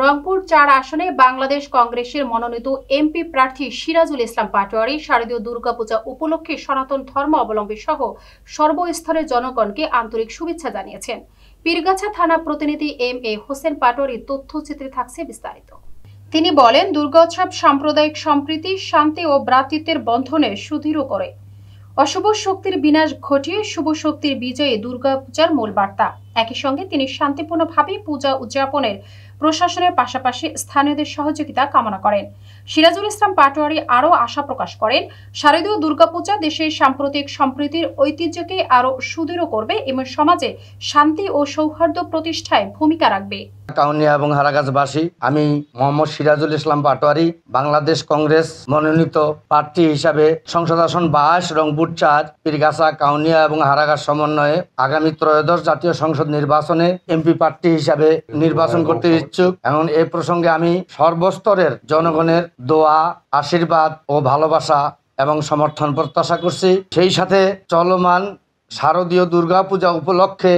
রংপুর ৪ আসনে বাংলাদেশ কংগ্রেসের মনোনীত এমপি প্রার্থী সিরাজুল ইসলাম পাটোয়ারি শারদীয় দুর্গাপূজা উপলক্ষে সনাতন ধর্ম অবলম্বী সহ সর্বস্তরের জনগণকে আন্তরিক শুভেচ্ছা জানিয়েছেন। পীরগাছা থানা প্রতিনিধি এম এ হোসেন পাটোয়ারির তথ্যচিত্রে থাকছে বিস্তারিত। তিনি বলেন, দুর্গোৎসব সাম্প্রদায়িক সম্প্রীতি, শান্তি ও ভ্রাতৃত্বের বন্ধনে সুদৃঢ় করে। অশুভ শক্তির বিনাশ ঘটিয়ে শুভ শক্তির বিজয়ে দুর্গাপূজার মূল বার্তা। একই সঙ্গে তিনি শান্তিপূর্ণভাবে পূজা উদযাপনের প্রশাসনের পাশাপাশি স্থানীয়দের সহযোগিতা কামনা করেন। সিরাজুল ইসলাম পাটোয়ারি আরও আশা প্রকাশ করেন, শারদীয় দুর্গাপূজা দেশের সাম্প্রতিক সম্প্রীতির ঐতিহ্যকে আরও সুদৃঢ় করবে এবং সমাজে শান্তি ও সৌহার্দ্য প্রতিষ্ঠায় ভূমিকা রাখবে। কাউনিয়া এবং হারাগাছবাসী, আমি মোহাম্মদ সিরাজুল ইসলাম পাটোয়ারি বাংলাদেশ কংগ্রেস মনোনীত প্রার্থী হিসাবে সংসদ আসন 22 রংপুর 4 পীরগাছা, কাউনিয়া এবং হারাগাছ সমন্বয়ে আগামী ত্রয়োদশ জাতীয় সংসদ নির্বাচনে এমপি প্রার্থী হিসাবে নির্বাচন করতে ইচ্ছুক। এবং এই প্রসঙ্গে আমি সর্বস্তরের জনগণের দোয়া, আশীর্বাদ ও ভালোবাসা এবং সমর্থন প্রত্যাশা করছি। সেই সাথে চলমান শারদীয় দুর্গাপূজা উপলক্ষে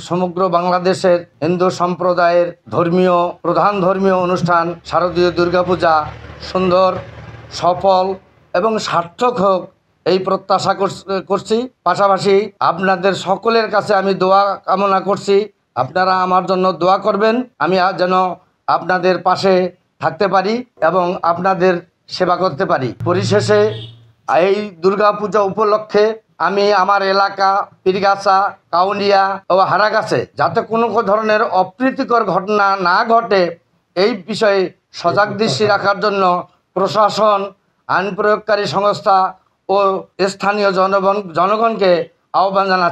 সমগ্র বাংলাদেশের হিন্দু সম্প্রদায়ের প্রধান ধর্মীয় অনুষ্ঠান শারদীয় দুর্গাপূজা সুন্দর, সফল এবং সার্থক হোক, এই প্রত্যাশা করছি। পাশাপাশি আপনাদের সকলের কাছে আমি দোয়া কামনা করছি, আপনারা আমার জন্য দোয়া করবেন, আমি যেন আপনাদের পাশে থাকতে পারি এবং আপনাদের সেবা করতে পারি। পরিশেষে এই দুর্গাপূজা উপলক্ষে আমি আমার এলাকা পীরগাছা, কাউনিয়া ও হারাগাছে যাতে কোনো ধরনের অপ্রীতিকর ঘটনা না ঘটে, এই বিষয়ে সজাগ দৃষ্টি রাখার জন্য প্রশাসন, আইন প্রয়োগকারী সংস্থা ও স্থানীয় জনগণকে আহ্বান জানাচ্ছি।